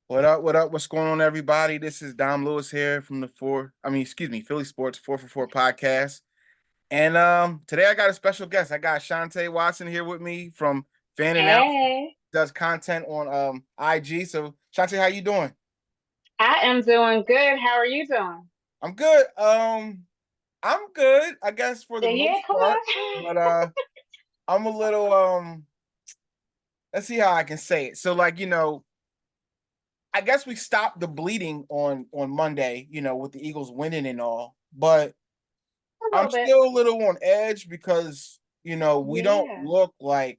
What up? What up? What's going on, everybody? This is Dom Lewis here from the Philly Sports 444 podcast. And today I got a special guest. I got Shan-Tay Watson here with me from Fan and Out. Hey, Does content on IG. So Shan-Tay, how you doing? I am doing good. How are you doing? I'm good. I'm good, I guess, for the Yeah, most come part. on. But I'm a little let's see how I can say it. So I guess we stopped the bleeding on Monday, with the Eagles winning and all. But A I'm little bit. still a little on edge because we don't Yeah, look like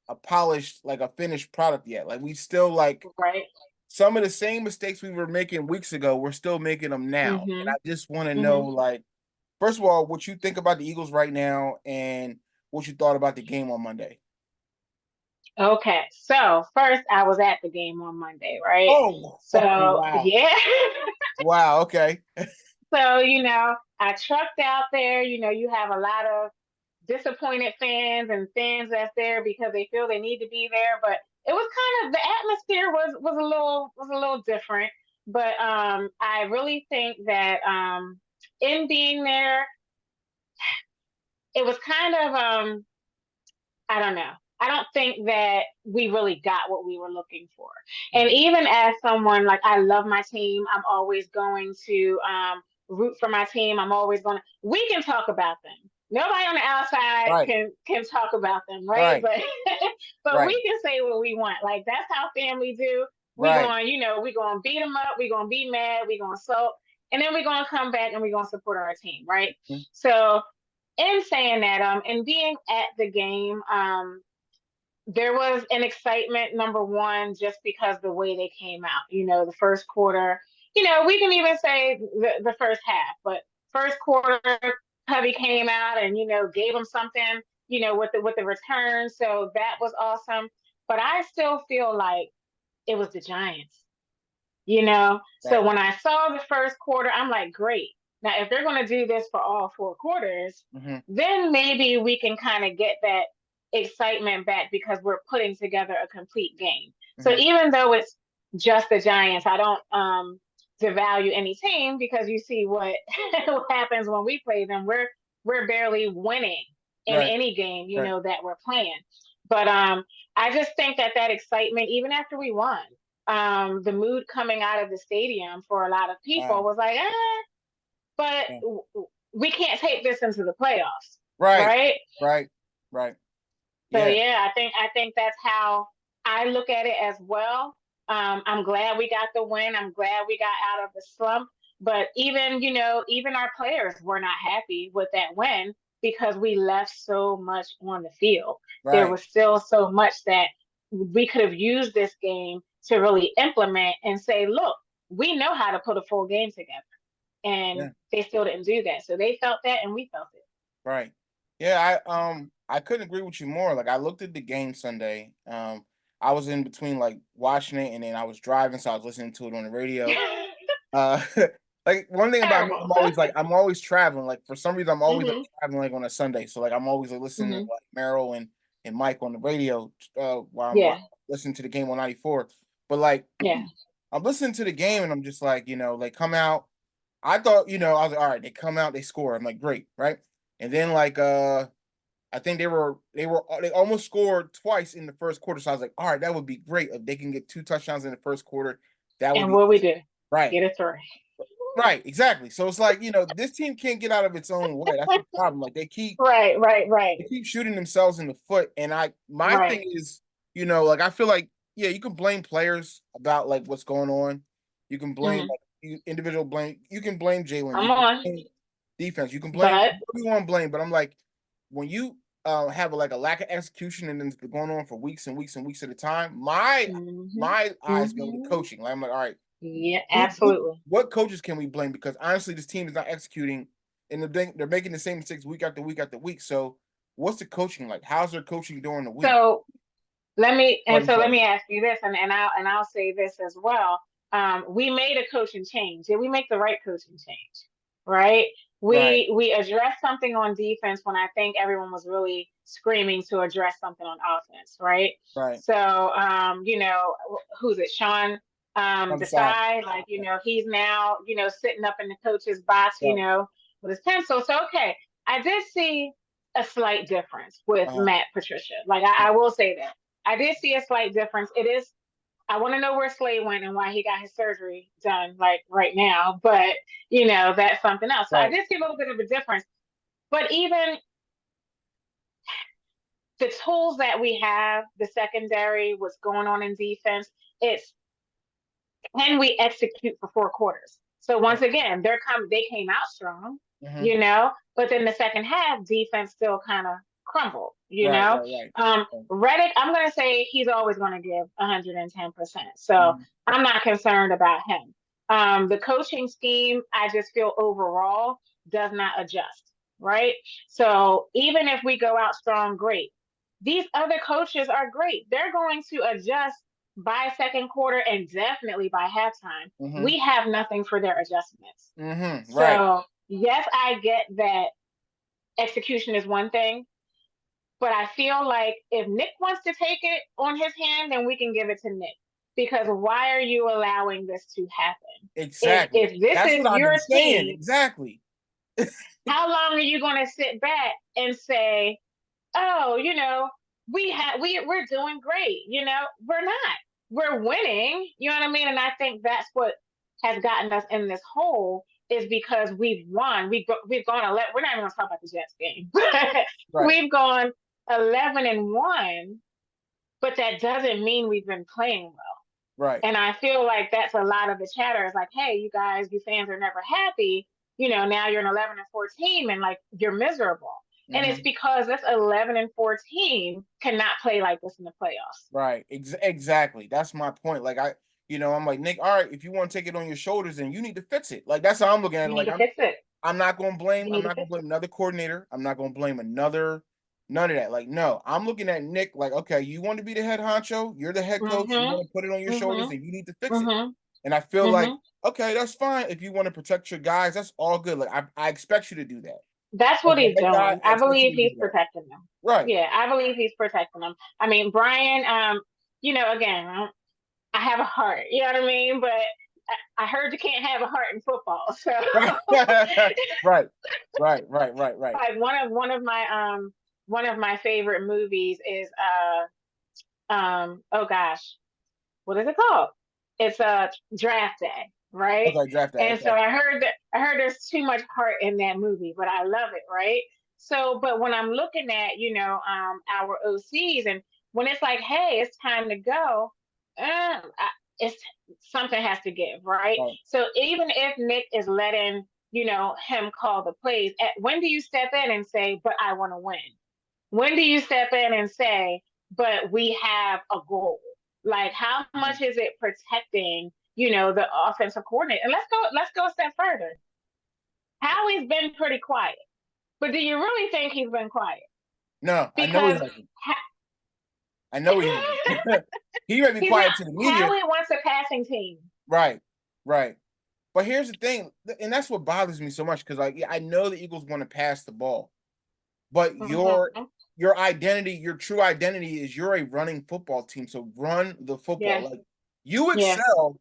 a polished, like a finished product yet. Like we still like right. some of the same mistakes we were making weeks ago, we're still making them now. And I Mm-hmm. just want to know, Mm-hmm. like, first of all, what you think about the Eagles right now and what you thought about the game on Monday. Okay, so first I was at the game on Monday, right? Oh, oh So wow. yeah. Wow, okay. So, I trucked out there. You have a lot of disappointed fans and fans that's there because they feel they need to be there. But it was kind of the atmosphere was a little different. But I really think that in being there, it was kind of I don't know. I don't think that we really got what we were looking for. And even as someone like I love my team, I'm always going to root for my team. I'm always going to. We can talk about them. Nobody on the outside Right, can talk about them, right? right, But but right, we can say what we want. Like that's how family do. right. We going to beat them up. We going to be mad. We going to sulk, and then we going to come back and we going to support our team, right? Mhm. So in saying that, and being at the game, there was an excitement, number one, just because the way they came out. The first quarter, we can even say the first half, but first quarter, Cubby came out and, gave them something, with the return. So that was awesome. But I still feel like it was the Giants, you know? So Right. when I saw the first quarter, I'm like, great. Now, if they're going to do this for all four quarters, Hmm. then maybe we can kind of get that excitement back because we're putting together a complete game. So Hmm. even though it's just the Giants, I don't devalue any team because you see what what happens when we play them. We're barely winning in Right, any game, right. that we're playing. But I just think that excitement, even after we won, the mood coming out of the stadium for a lot of people Wow. was like, but Yeah. we can't take this into the playoffs, Right, right? right, right. So Yeah. yeah, I think that's how I look at it as well. I'm glad we got the win. I'm glad we got out of the slump. But even our players were not happy with that win because we left so much on the field. There Right. was still so much that we could have used this game to really implement and say, look, we know how to put a full game together. And Yeah. they still didn't do that. So they felt that and we felt it. Right. Yeah, I couldn't agree with you more. Like I looked at the game Sunday. I was in between like watching it and then I was driving, so I was listening to it on the radio. Uh like one thing about me, Terrible. I'm always traveling. Like for some reason I'm always like Hmm. traveling like on a Sunday. So like I'm always like listening to Hmm. like Merrill and Mike on the radio while Yeah. I'm listening to the game on 94. But like Yeah. I'm listening to the game and I'm just like, they come out. I thought, I was like, all right, they come out, they score. I'm like, great, right? And then like I think they almost scored twice in the first quarter. So I was like, all right, that would be great if they can get two touchdowns in the first quarter. That would And be what we do, right. get it through. Right, exactly. So it's like, this team can't get out of its own way. That's the problem. Like Right, right, right, they keep shooting themselves in the foot. And my right. thing is, like I feel like, yeah, you can blame players about like what's going on. You can blame Hmm. like individual blame. You can blame Jalen. I'm You can on. blame defense. You can blame But whoever you want to blame. But I'm like, when you have like a lack of execution and then it's been going on for weeks and weeks and weeks at a time, my hmm my eyes go to hmm coaching. Like I'm like, all right, yeah, who absolutely. what coaches can we blame? Because honestly, this team is not executing, and they're making the same mistakes week after week after week. So, what's the coaching like? How's their coaching during the week? So let Sorry. me ask you this, and I'll say this as well. We made a coaching change. Did we make the right coaching change? Right? Right, We addressed something on defense when I think everyone was really screaming to address something on offense, right? right, So who's it? Decide. decide, like, he's now, sitting up in the coach's box, Right. with his pencil. So, okay, I did see a slight difference with Uh-huh. Matt Patricia. Like, I will say that. I did see a slight difference. It is, I want to know where Slade went and why he got his surgery done, like right now, but, that's something else. So I Right. did see a little bit of a difference. But even the tools that we have, the secondary, what's going on in defense, it's can we execute for 4 quarters? So once Right. again, they came out strong, Mm-hmm. but then the second half, defense still kind of crumbled, Right. Right. Right. Right. Reddick, I'm gonna say he's always gonna give 110%. So Mhm. I'm not concerned about him. The coaching scheme, I just feel overall does not adjust, right? So even if we go out strong, great. These other coaches are great. They're going to adjust by second quarter and definitely by halftime. Mhm. We have nothing for their adjustments. Mhm. Right. So, yes, I get that execution is one thing, but I feel like if Nick wants to take it on his hand, then we can give it to Nick. Because why are you allowing this to happen? If Exactly. if this That's what is I've been your saying. team, Exactly. how long are you going to sit back and say, "Oh, we're doing great." We're not. We're winning. You know what I mean? And I think that's what has gotten us in this hole is because we've won. We've gone 11. We're not even going to talk about the Jets game. Right. We've gone 11-1, but that doesn't mean we've been playing well. Right. And I feel like that's a lot of the chatter is like, hey, you guys, you fans are never happy. Now you're an 11-14 and like you're miserable. And it's Mhm. because this 11-14 cannot play like this in the playoffs. Right. Exactly. That's my point. Like I'm like Nick. All right, if you want to take it on your shoulders, then you need to fix it. Like that's how I'm looking at You it. need Like to fix it. I'm not gonna blame. You I'm need to not gonna fix blame it. another coordinator. I'm not gonna blame none of that. Like no, I'm looking at Nick. Like okay, you want to be the head honcho. You're the head coach. You Mm-hmm. want to put it on your shoulders, Mm-hmm. and you need to fix it. Mm-hmm. And I feel like Mm-hmm. okay, that's fine. If you want to protect your guys, that's all good. Like I expect you to do that. That's As what the he's head guy, doing. I I expect you believe to do he's that. protecting them. Right. Yeah, I believe he's protecting them. I mean, Brian, again, I have a heart. You know what I mean? But I heard you can't have a heart in football. So Right. Right. Right. Right. Right. Right. like one of my favorite movies is oh gosh, what is it called? It's a Draft Day, right? Okay. Draft that. And so Okay. I heard there's too much heart in that movie, but I love it, right? So, but when I'm looking at our OCs and when it's like, hey, it's time to go, it's something has to give, right? Right. So even if Nick is letting him call the plays, when do you step in and say, "But I want to win"? When do you step in and say, "But we have a goal"? Like, how much is it protecting, the offensive coordinator? And let's go a step further. Howie's been pretty quiet, but do you really think he's been quiet? No, I know he Because hasn't. I know he hasn't. He may be he's not. quiet to the media. Howie wants a passing team. Right. Right. But here's the thing, and that's what bothers me so much because like yeah, I know the Eagles want to pass the ball, but Mm-hmm. your identity, your true identity is you're a running football team. So run the football. Yeah, Like you yeah, excel.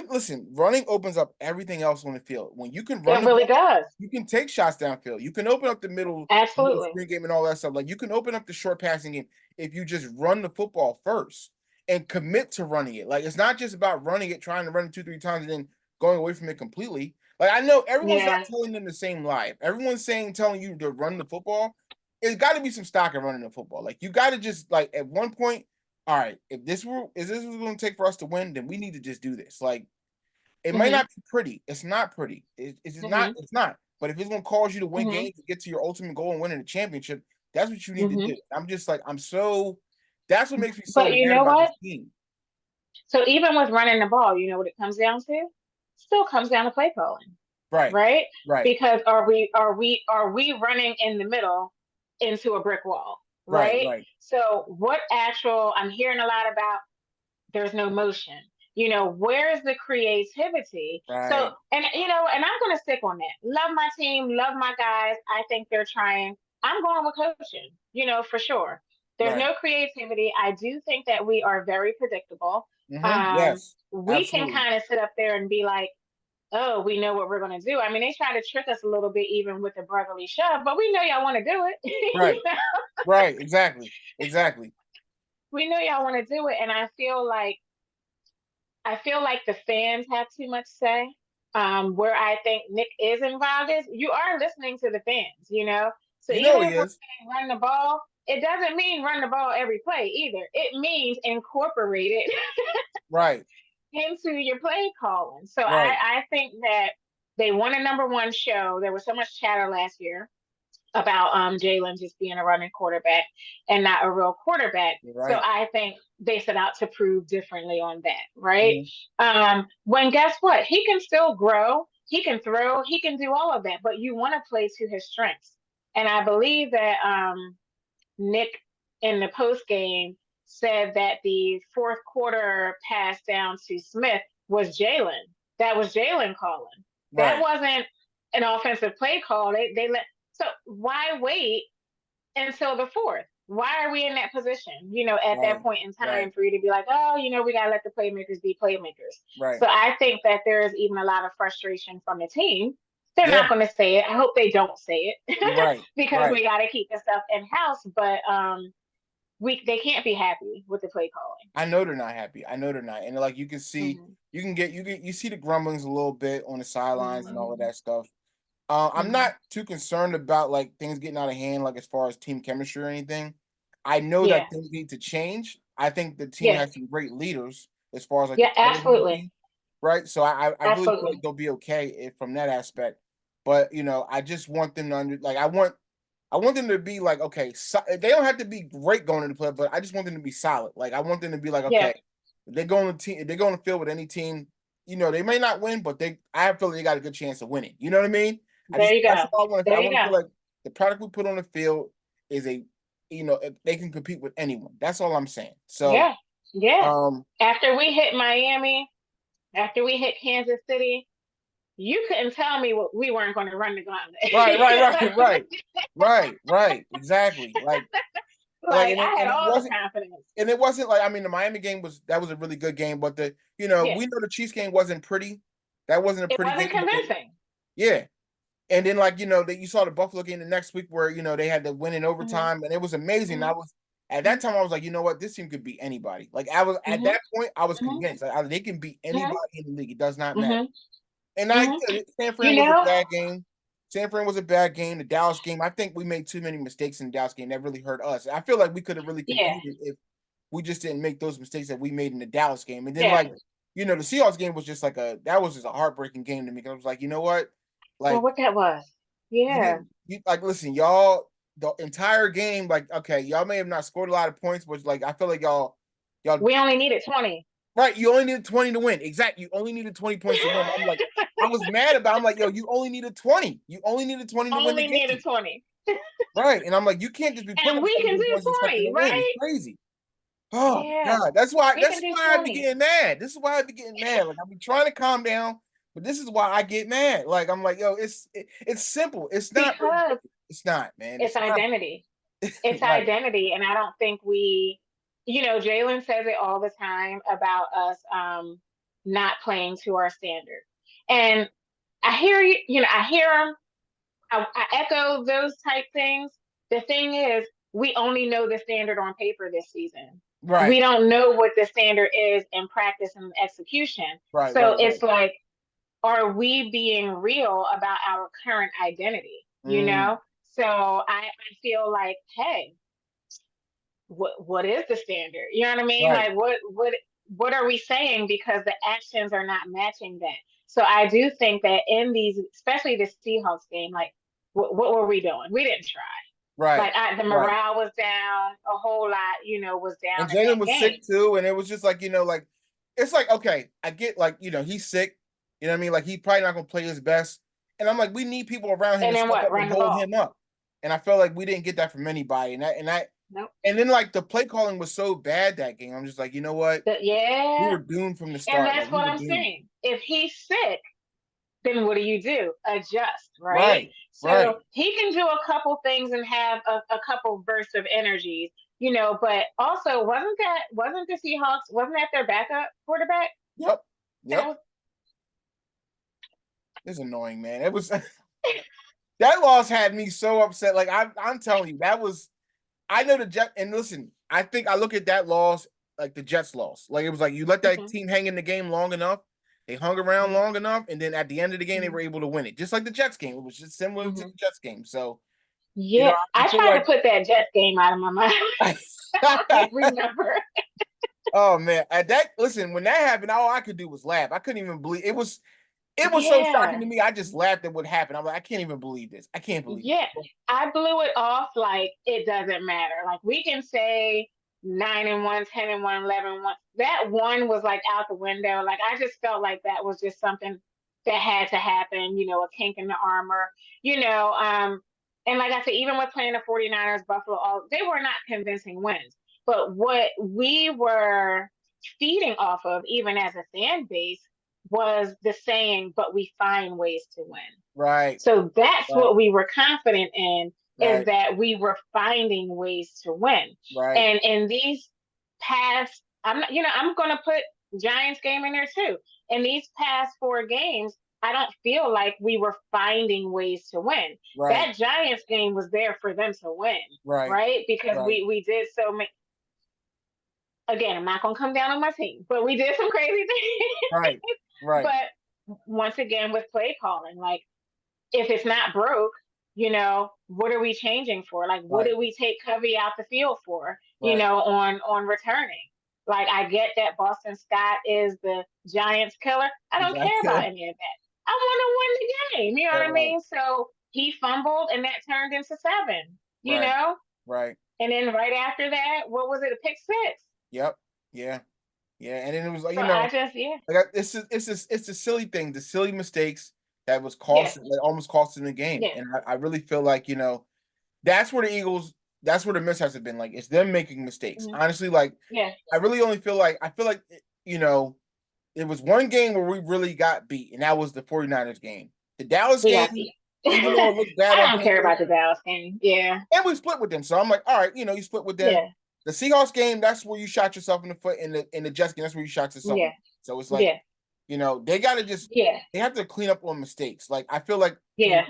Listen, running opens up everything else on the field. When you can run it the really ball, does. you can take shots downfield. You can open up the middle Absolutely. screen game and all that stuff. Like you can open up the short passing game if you just run the football first and commit to running it. Like it's not just about running it, trying to run it 2, 3 times and then going away from it completely. Like I know everyone's not Yeah. telling them the same lie. If everyone's telling you to run the football, it's got to be some stock in running the football. Like you got to just like at one point, all right, if this was going to take for us to win, then we need to just do this. Like it might Mm-hmm. not be pretty. It's not pretty. It's just not. Mm-hmm. It's not. But if it's going to cause you to win Mm-hmm. games to get to your ultimate goal and winning a championship, that's what you need to Mm-hmm. do. I'm just like I'm so. That's what makes me so But you mad know about this what? team. So even with running the ball, you know what it comes down to? Still comes down to play calling, Right. right? Right. Because are we running in the middle into a brick wall, Right. right? Right. So what actual I'm hearing a lot about there's no motion. Where's the creativity? So Right. and I'm gonna stick on that. Love my team, love my guys. I think they're trying. I'm going with coaching, for sure. There's Right. no creativity. I do think that we are very predictable. Yes. We can Absolutely. kind of sit up there and be like, oh, we know what we're going to do. I mean, they try to trick us a little bit even with the brotherly shove, but we know y'all want to do it. Right. Right. Exactly. Exactly. We know y'all want to do it. And I feel like the fans have too much say. Where I think Nick is involved is you are listening to the fans, you know? So You even know he if we're is. saying run the ball, it doesn't mean run the ball every play either. It means incorporate it Right. into your play calling. So I, Right. I think that they won a number one show. There was so much chatter last year about Jalen just being a running quarterback and not a real quarterback. You're So right. I think they set out to prove differently on that, right? Mhm. When guess what? He can still grow, he can throw, he can do all of that, but you want to play to his strengths. And I believe that Nick in the post game said that the fourth quarter pass down to Smith was Jalen. That was Jalen calling. That Right. wasn't an offensive play call. They let so why wait until the fourth? Why are we in that position? At that Right. point in time Right. for you to be like, oh, we gotta let the playmakers be playmakers. Right. So I think that there is even a lot of frustration from the team. They're Yeah. not going to say it. I hope they don't say You're it right. because Right. we got to keep the stuff in house. But they can't be happy with the play calling. I know they're not happy. I know they're not. And like you can see, Hmm. you see the grumblings a little bit on the sidelines and all of Hmm. that stuff. I'm Hmm. not too concerned about like things getting out of hand, like as far as team chemistry or anything. I know Yeah. that things need to change. I think the team Yeah. has some great leaders as far as like the Yeah. players on the Absolutely. team, right? So I really feel like Absolutely. they'll be okay from that aspect. But I just want them to I want them to be like, okay, they don't have to be great going into the play, but I just want them to be solid. Like I want them to be like, Yeah. okay, if they go on the team, if they go on the field with any team, they may not win, but I feel like they got a good chance of winning. You know what I mean? There you That's go. all I want. There I you want to go. feel like the product we put on the field is if they can compete with anyone. That's all I'm saying. So, Yeah. Yeah. um, After we hit Miami, after we hit Kansas City, you couldn't tell me what we weren't going to run the gauntlet. right, right, right, right, right, right, exactly. Like, Like I had and it all the wasn't. confidence. And it wasn't like, I mean, the Miami game was a really good game, but Yeah. we know the Chiefs game wasn't pretty. That wasn't a It pretty wasn't game, but convincing. yeah. And then like, that you saw the Buffalo game the next week where, they had to win in Hmm. overtime and it was amazing. Hmm. At that time I was like, you know what, this team could beat anybody. Like I was at Hmm. that point, I was Hmm. convinced they can beat Hmm. anybody in the league. It does not matter. Hmm. And I Hmm. get it. San You Fran was a know? bad game. San Fran was a bad game. The Dallas game, I think we made too many mistakes in the Dallas game that really hurt us. I feel like we could have really Yeah. competed if we just didn't make those mistakes that we made in the Dallas game. And then Yeah. like, the Seahawks game was just that was just a heartbreaking game to me. Cause I was like, you know what? Well, Like what that was? you Yeah. didn't like listen, y'all the entire game, like, okay, y'all may have not scored a lot of points, but like I feel like y'all We only needed 20. right, you only needed 20 to win. Exactly. You only needed 20 points to win. I'm like, I was mad about I'm like, yo, you only needed 20. You only needed 20 to win the Only needed game. 20. Right. And I'm like, you can't just be putting And up we can 17 do points and expecting 20, to win. It's right? crazy. Oh my Yeah. God. We can That's do why I be 20 getting mad. This is why I be getting mad. Like I be trying to calm down, but this is why I get mad. Like I'm like, yo, it's simple. It's not really because difficult. It's not, man. it's It's not. identity. It's Right. identity. And I don't think Jalen says it all the time about us not playing to our standard. And I hear I hear him. I echo those type things. The thing is, we only know the standard on paper this season. We Right. don't know what the standard is in practice and execution. Right. So Right. it's Right. like, are we being real about our current identity? Mm, So I feel like, hey, what is the standard? You know what I mean? right. Like what are we saying because the actions are not matching that. So I do think that in these, especially the Seahawks game, like what were we doing? We didn't try. Right. Like the Right. morale was down, a whole lot, was And down in Jalen that was sick game. too, and it was just like, like it's like, okay, I get like, he's sick. You know what I mean? Like he probably not gonna play his best. And I'm like, we need people around him And to then step what? up and Run the hold ball. him up. And I felt like we didn't get that from anybody. Nope. And then like the play calling was so bad that game. I'm just like, you know what? We Yeah. were doomed from the And start. Like that's we what were I'm doomed. saying. If he's sick, then what do? Adjust, right? Right. So Right. he can do a couple things and have a couple bursts of energies, But also wasn't the Seahawks, wasn't that their backup quarterback? Yep. That Yep. was It's annoying, man. It was that loss had me so upset. Like I'm telling you, that was I know the Jet and listen, I think I look at that loss like the Jets loss. Like it was like you let that mhm, team hang in the game long enough, they hung around mhm, long enough, and then at the end of the game they mhm, were able to win it. Just like the Jets game. It was just similar to the mhm. Jets game. So, Yeah, I I feel tried to like put that Jets game out of my mind. I can't remember. oh man, at that listen, when that happened, all I could do was laugh. I couldn't even believe it was so shocking Yeah. to me. I just laughed at what happened. I'm like, I can't even believe this. I can't believe Yeah, it. I blew it off like it doesn't matter. Like we can say 9-1, 10-1, 11-1. That one was like out the window. Like I just felt like that was just something that had to happen, a kink in the armor, you know. And like I said, even with playing the 49ers, Buffalo, they were not convincing wins. But what we were feeding off of, even as a fan base, was the saying, but we find ways to win. Right, So that's right, what we were confident in, is right, that we were finding ways to win. right, And in these past, I'm not, I'm going to put Giants game in there too. In these past four games, I don't feel like we were finding ways to win. right, That Giants game was there for them to win, right, right? Because right, we did so many. Again, I'm not going to come down on my team, but we did some crazy things. right, right, But once again, with play calling, like if it's not broke, what are we changing for? Like, what right, did we take Covey out the field for? right. On returning. Like, I get that Boston Scott is the Giants killer. I don't Exactly. care about Killer. any of that. I want to win the game. You know Yeah, what I right, mean? So he fumbled, and that turned into seven. You right, know, right. and then right after that, what was it? A pick six. Yep. Yeah. Yeah. And then it was like, So I just, yeah, it's a silly thing, the silly mistakes that was yeah, costing that almost costing the game. yeah, And I really feel like, that's where the Eagles, that's where the mishaps have been. Like it's them making mistakes. mhm, Honestly, like yeah. I really only feel like it was one game where we really got beat, and that was the 49ers game. The Dallas We got game, beat. even though it looked bad I on don't care paper, about the Dallas game. Yeah, and we split with them. So I'm like, all right, you split with them. yeah, The Seahawks game, that's where you shot yourself in the foot. In the Jets game, that's where you shot yourself in yeah, the foot. So it's like, yeah, they gotta just yeah, they have to clean up on mistakes. Like I feel like, yeah.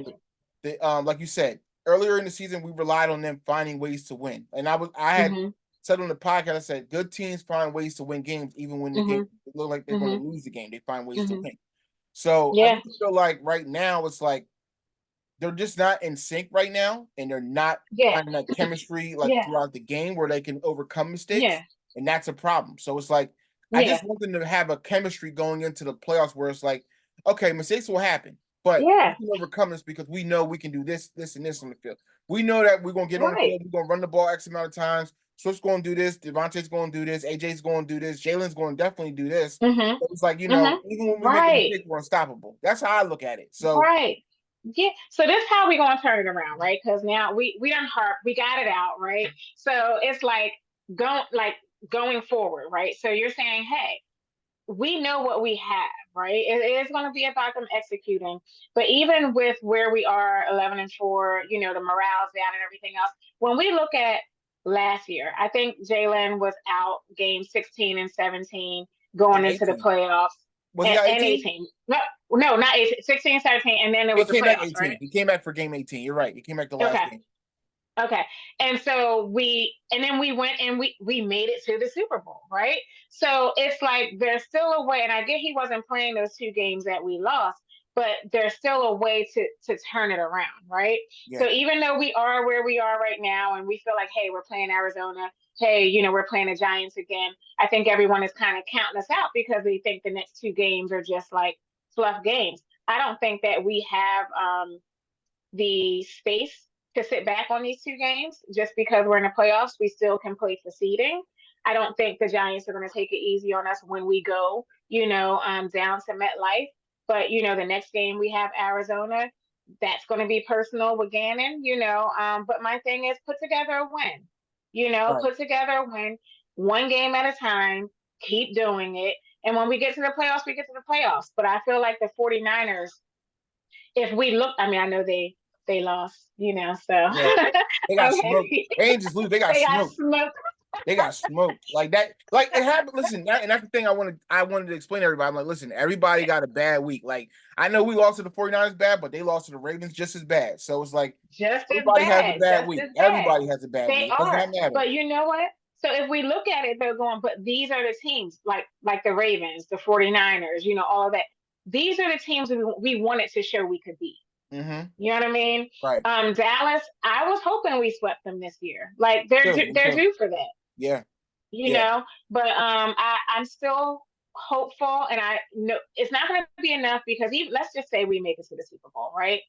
like you said, earlier in the season, we relied on them finding ways to win. And I had Mhm, said on the podcast, I said, good teams find ways to win games, even when the game mhm, look like they're gonna mhm, lose the game. They find ways to mhm. win. So I Yeah, really feel like right now it's like they're just not in sync right now, and they're not yeah, finding that chemistry like yeah, throughout the game where they can overcome mistakes, yeah, and that's a problem. So it's like I yeah, just want them to have a chemistry going into the playoffs where it's like, okay, mistakes will happen, but we yeah. can overcome this because we know we can do this, this, and this on the field. We know that we're gonna get on the Right. field, we're gonna run the ball X amount of times. Swift's gonna do this, Devontae's gonna do this, AJ's gonna do this, Jalen's gonna definitely do this. Mhm, So it's like, mhm. even when we make a Right, mistake, we're unstoppable. That's how I look at it. So right. Yeah. So this how we gonna turn it around, right? Because now we done harp, we got it out, right? So it's like going forward, right? So you're saying, hey, we know what we have, right? It is going to be about them executing. But even with where we are, 11-4, the morale's down and everything else. When we look at last year, I think Jalen was out game 16 and 17 going in into the 18. playoffs, Was he out and 18? 18. No, no, not 18, 16, 17, and then there He was the came back playoffs, right? 18. He came back for game 18. You're right. He came back the last Okay. game. Okay. And so then we went and we made it to the Super Bowl, right? So it's like there's still a way, and I get he wasn't playing those two games that we lost, but there's still a way to turn it around, right? Yeah. So even though we are where we are right now and we feel like, hey, we're playing Arizona, hey, we're playing the Giants again, I think everyone is kind of counting us out because they think the next two games are just like fluff games. I don't think that we have the space to sit back on these two games just because we're in the playoffs. We still can play for seeding. I don't think the Giants are going to take it easy on us when we go, down to MetLife. But the next game we have Arizona. That's going to be personal with Gannon, But my thing is put together a win. Right. Put together a win, one game at a time. Keep doing it. And when we get to the playoffs, we get to the playoffs. But I feel like the 49ers, if we look, I mean, I know they lost, so Yeah. They got smoked. Okay. They ain't just lose. They got They got smoked. smoked. They got smoked like that. Like it happened. Listen, and that's the thing I wanted to explain to everybody. I'm like, listen, everybody got a bad week. Like I know we lost to the 49ers bad, but they lost to the Ravens just as bad. So it's like Just as everybody has a bad. bad Just week. as bad. Everybody has a bad They week. It does are. not matter. But you know what? So if we look at it, they're going, but these are the teams like the Ravens, the 49ers, all of that. These are the teams we wanted to show we could beat. Mm-hmm. You know what I mean? Right. Dallas, I was hoping we swept them this year. Like they're Too, due, me they're too. due for that. Yeah. You Yeah. know, but I'm still hopeful, and I know it's not going to be enough because even let's just say we make it to the Super Bowl, right?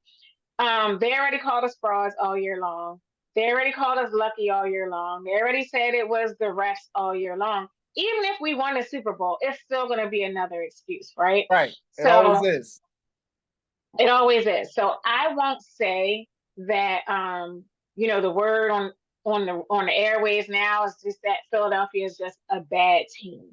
They already called us frauds all year long. They already called us lucky all year long. They already said it was the refs all year long. Even if we won the Super Bowl, it's still going to be another excuse, right? Right. It always So is. it always is. So I won't say that the word on the airways now is just that Philadelphia is just a bad team.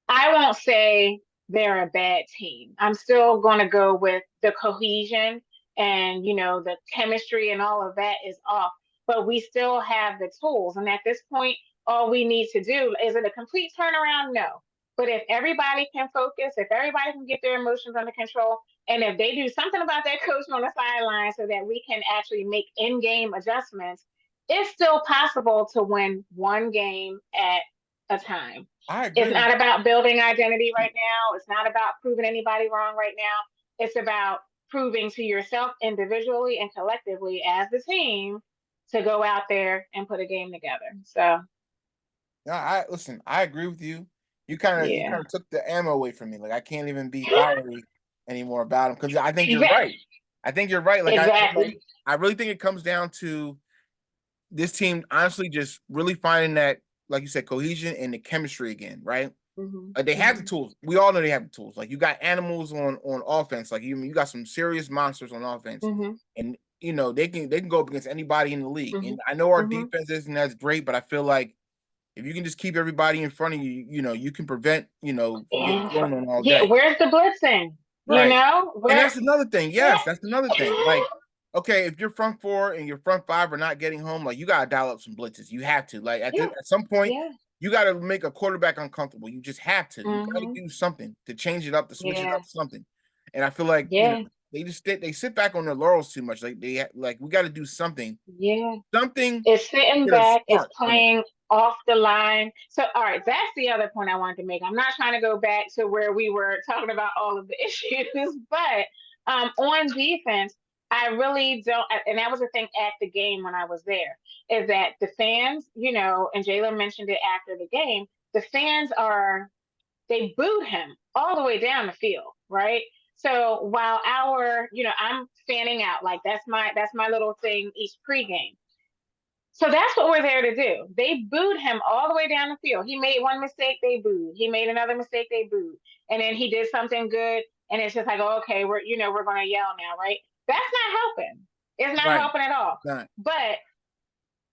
I won't say they're a bad team. I'm still going to go with the cohesion and the chemistry and all of that is off, but we still have the tools. And at this point, all we need to do is it a complete turnaround? No. But if everybody can focus, if everybody can get their emotions under control, and if they do something about that coach on the sideline so that we can actually make in-game adjustments, it's still possible to win one game at a time. I It's agree with not about building identity right now. It's not about proving anybody wrong right now. It's about proving to yourself individually and collectively as the team to go out there and put a game together. So no, I listen, I agree with you. You kind yeah. of took the ammo away from me. Like I can't even be fiery anymore about him because I think you're Exactly. right. I think you're right. Like Exactly. I really think it comes down to this team honestly just really finding that, like you said, cohesion and the chemistry again, right? Mm-hmm. They have the Mm-hmm. tools. We all know they have the tools. Like you got animals on offense. Like you got some serious monsters on offense, Mm-hmm. and they can go up against anybody in the league. Mm-hmm. And I know our Mm-hmm. defense isn't as great, but I feel like if you can just keep everybody in front of you, you can prevent from getting Yeah. thrown on all Yeah. day. Where's the blitzing? Right. And Where? that's another thing. Yeah. Yes, that's another thing. Like, okay, if your front four and your front five are not getting home, like you gotta dial up some blitzes. You have to. Like Yeah. at some point, Yeah. you gotta make a quarterback uncomfortable. You just have to. You gotta Mm-hmm. do something to change it up, to switch it Yeah. up, something. And I feel like Yeah. they sit back on their laurels too much. Like like we got to do something, Yeah. something Is sitting get a back, is spark in it. playing off the line. So, all right, that's the other point I wanted to make. I'm not trying to go back to where we were talking about all of the issues, but on defense, I really don't. And that was the thing at the game when I was there, is that the fans, and Jalen mentioned it after the game, the fans they booed him all the way down the field, right? So while I'm fanning out, like that's my little thing each pregame. So that's what we're there to do. They booed him all the way down the field. He made one mistake, they booed. He made another mistake, they booed. And then he did something good, and it's just like, oh, okay, we're gonna yell now, right? That's not helping. It's not Right. helping at all. Not But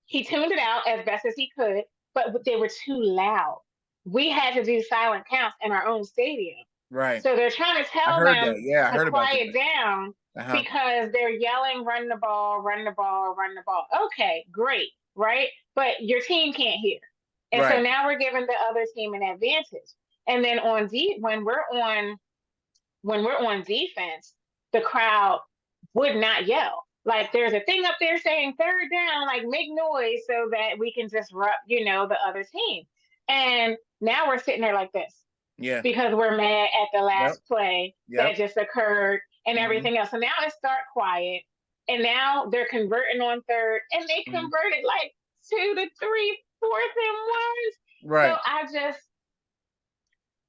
he tuned it out as best as he could, but they were too loud. We had to do silent counts in our own stadium. right. So they're trying to I tell heard them that. Yeah, I to heard about quiet that. down Uh-huh. because they're yelling, run the ball, run the ball, run the ball. Okay, great, right? But your team can't hear. And so Right. now we're giving the other team an advantage. And then when we're on defense, the crowd would not yell. Like there's a thing up there saying third down, like make noise so that we can disrupt, the other team. And now we're sitting there like this Yeah. because we're mad at the Yep. last play that Yep. just occurred and Hmm. everything else. So now it's start quiet. And now they're converting on third, and they Hmm. converted like 2 to 3 fourth and ones. So Right. I just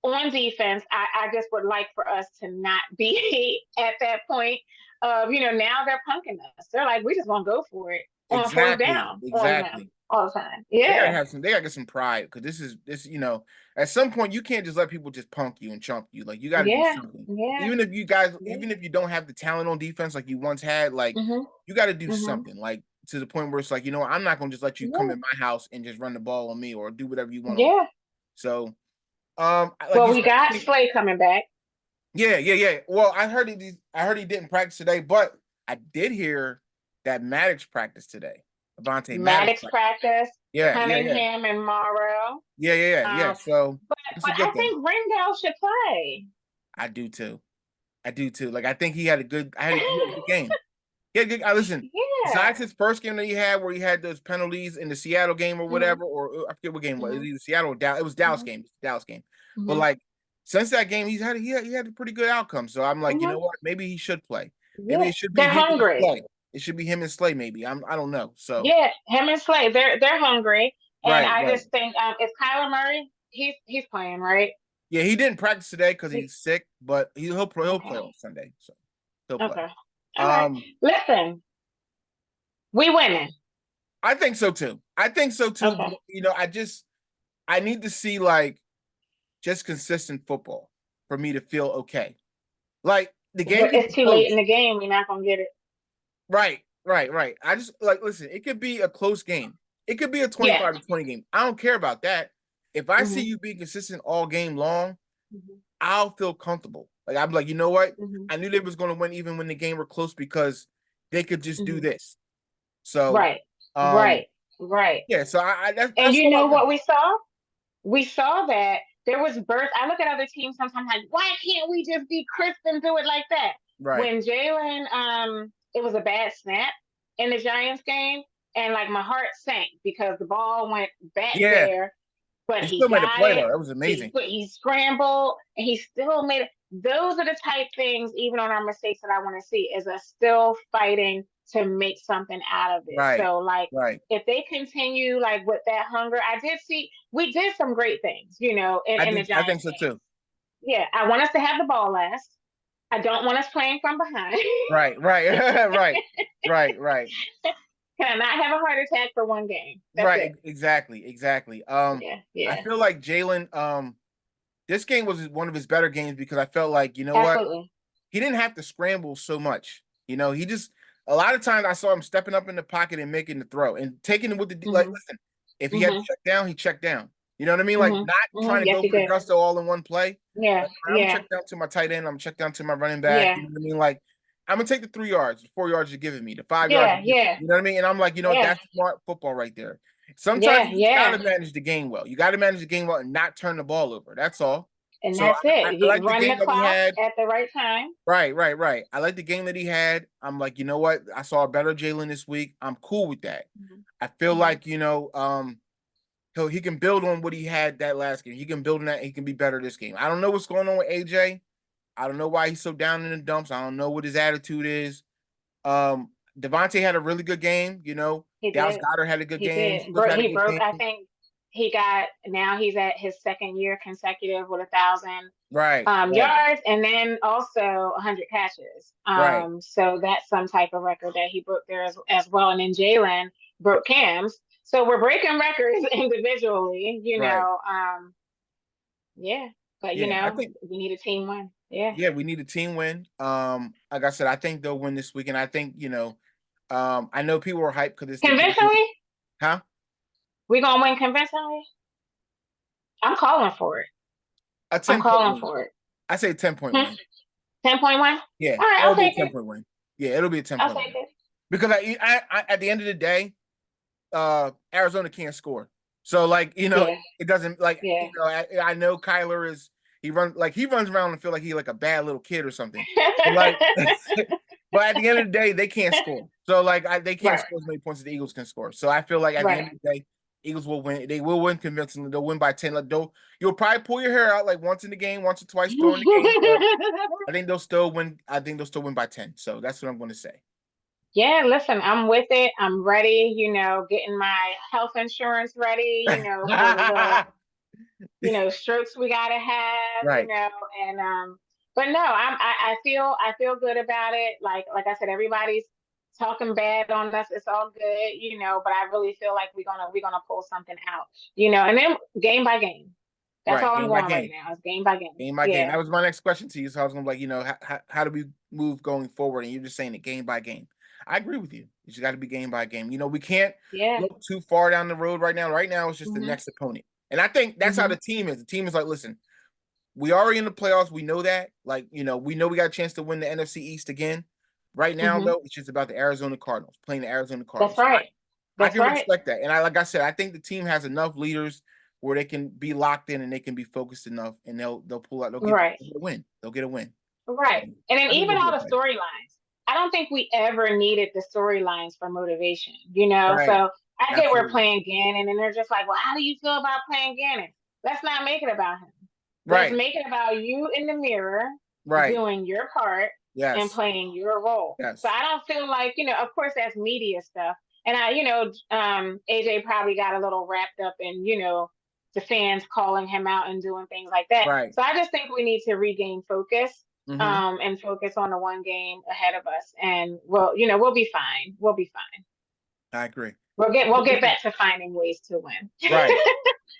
on defense, I just would like for us to not be at that point of, now they're punking us. They're like, we just want to go for it on fourth Exactly. down on them Exactly. all the time. They Yeah. gotta get some pride because this. At some point you can't just let people just punk you and chump you. Like you got to do Yeah. something. Yeah. Even Yeah. if you don't have the talent on defense like you once had, like Mhm. you got to do Mhm. something. Like to the point where it's like, I'm not gonna just let you come Yeah. in my house and just run the ball on me or do whatever you want on. Yeah. So, like Well, you we said, got Slay coming back. yeah, yeah, yeah. Well, I heard he didn't practice today, but I did hear that Maddox practiced today. Avonte Maddox. Maddox practice, Yeah, yeah, yeah, Cunningham and Morrow. yeah, yeah, yeah, yeah. Um, So but that's a but I good thing. think Ringdale should play. I do too. I do too. Like I think he had a good. He had a good game. Yeah, good. Listen. Yeah. Besides his first game that he had, where he had those penalties in the Seattle game or Mhm. whatever, or I forget what game it was. It was Mhm. either Seattle or Dallas. It was Dallas Mhm. game. Dallas game. But Mhm. like since that game, he had a pretty good outcome. So I'm like, you Mhm. know what? Maybe he should play. Maybe Yeah. it should be They're him and hungry. Slay. It should be him and Slay. Maybe I don't know. So Yeah, him and Slay, they're hungry, and right, I right. just think it's Kyler Murray. He's playing, right? Yeah, he didn't practice today because He, he's sick, but he'll play on okay, Sunday. So he'll play. okay, all right. Um, Listen, we winning. I think so too. I think so too. But Okay, I need to see like just consistent football for me to feel okay. Like the game but could it's be too late in close. the game. We're not gonna get it. Right, right, right. I just like listen, it could be a close game. It could be a Yeah. 25-20 game. I don't care about that. If I see Mhm. you being consistent all game long, Mhm. I'll feel comfortable. Like I'm like, you know what? Mhm. I knew they was gonna win even when the game were close because they could just do Mhm. this. So Right. um Right. Right. yeah, so And that's you all I know want. what we saw? We saw that there was birth. I look at other teams sometimes like, why can't we just be crisp and do it like that? Right. When Jalen, it was a bad snap in the Giants game, and like my heart sank because the ball went back Yeah. there, but He he still made a got play it. though. That was amazing. He scrambled and he still made it. Those are the type things, even on our mistakes, that I want to see is us still fighting to make something out of it. Right. So like Right. if they continue like with that hunger, I did see we did some great things, in the I think Giants so game. too. Yeah, I want us to have the ball last. I don't want us playing from behind. Right, right, right, right, right, Can I not have a heart attack for one game? That's right. it. Exactly, exactly. Yeah, I yeah, feel like Jalen. This game was one of his better games because I felt like you know what, absolutely. he didn't have to scramble so much. He just a lot of times I saw him stepping up in the pocket and making the throw and taking it with like Mhm, listen, if he had to mhm, check down, he checked down. You know what I mean? Like mhm, not trying mhm. to Yes, go you for the did. gusto all in one play. Yeah, Like I'm gonna yeah, check down to my tight end, I'm gonna check down to my running back. yeah, You know what I mean? Like I'm gonna take the 3 yards, the 4 yards you're giving me, the 5 yards yeah, you're giving me. yeah, You know what I mean? And I'm like, yeah, that's smart football right there. Sometimes yeah, you just yeah. gotta manage the game well. You gotta manage the game well and not turn the ball over. That's all. And So that's I it. You like the run the game that we clock had. at the right time. Right, right, right. I like the game that he had. I'm like, you know what? I saw a better Jalen this week. I'm cool with that. Mhm, I feel mhm. like, he can build on what he had that last game. He can build on that. He can be better this game. I don't know what's going on with AJ. I don't know why he's so down in the dumps. I don't know what his attitude is. Devontae had a really good game. He Dallas did. Goddard had a good He game. did. Swift had a He good broke. game. I think he got. Now he's at his second year consecutive with 1,000 Right, right, yards, and then also 100 catches. right, So that's some type of record that he broke there as well. And then Jalen broke Cam's. So we're breaking records individually. right. Yeah. But Yeah, I think we need a team win. Yeah. yeah, we need a team win. Like I said, I think they'll win this week, and I think I know people are hyped because it's the game, Convincingly, huh? we gonna win convincingly. I'm calling for it. A I'm 10 point calling win. for it. I say 10 point win. 10.1. Yeah, All right, I'll it'll be a take ten it. point win. Yeah, it'll be a 10 I'll point take win it. because at the end of the day, Arizona can't score. So like Yeah, it doesn't like yeah. I know Kyler is he runs around and feel like he like a bad little kid or something. But like, but at the end of the day, they can't score. So like they can't Right, score as many points as the Eagles can score. So I feel like at the end right. of the day, Eagles will win. They will win convincingly. They'll win by 10. Like you'll probably pull your hair out like once in the game, once or twice during the game, but I think they'll still win. I think they'll still win by 10. So that's what I'm going to say. Yeah, listen, I'm with it. I'm ready, getting my health insurance ready, for the, strokes we gotta have, Right. and but no, I feel good about it. Like I said, everybody's talking bad on us. It's all good, but I really feel like we're gonna pull something out, and then game by game. That's Right. all I'm Game by going right game. now. It's game by game. Game by game. Yeah. That was my next question to you. So I was going to be like, how do we move going forward? And you're just saying it game by game. I agree with you. It's got to be game by game. We can't Yeah. look too far down the road right now. Right now, it's just the Mhm. next opponent. And I think that's how the Mhm. team is. The team is like, listen, we already in the playoffs. We know that. Like, we know we got a chance to win the NFC East again. Right now, Mhm. though, it's just about the Arizona Cardinals, playing the Arizona That's Cardinals. right. I That's can right. respect that, and like I said, I think the team has enough leaders where they can be locked in and they can be focused enough, and they'll pull out. Right. They'll get a win. They'll get a win. So Right. And then I think even they'll be all the okay. storylines. I don't think we ever needed the storylines for motivation, you know? Right. So I get we're Absolutely. playing Gannon, and they're just like, well, how do you feel about playing Gannon? Let's not make it about him. Let's Right. make it about you in the mirror Right. doing your part and Yes. playing your role. So Yes. I don't feel like, of course that's media stuff. And AJ probably got a little wrapped up in, the fans calling him out and doing things like that. Right. So I just think we need to regain focus, Hmm. and focus on the one game ahead of us, and we'll be fine. We'll be fine. I agree. We'll get back to finding ways to win. Right.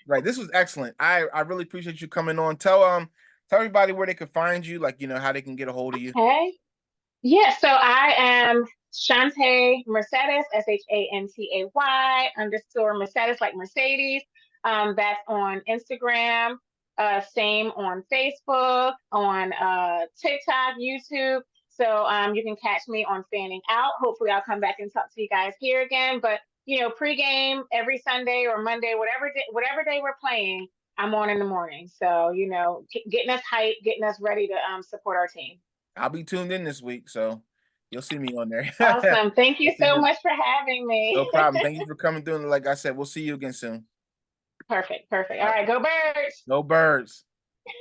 Right. This was excellent. I really appreciate you coming on. Tell everybody where they could find you, like how they can get a hold of you. Okay. Yeah, so I am Shan-Tay Mercedes, Shanty underscore Mercedes, like Mercedes. That's on Instagram. Same on Facebook, on TikTok, YouTube. So you can catch me on Fanning Out. Hopefully, I'll come back and talk to you guys here again. But pregame every Sunday or Monday, whatever day we're playing, I'm on in the morning. So getting us hyped, getting us ready to support our team. I'll be tuned in this week, so you'll see me on there. Awesome. Thank you You'll see so me. much for having No me. problem. Thank you for coming through. And like I said, we'll see you again soon. Perfect. Perfect. All All right. right. Go Birds. Go Birds.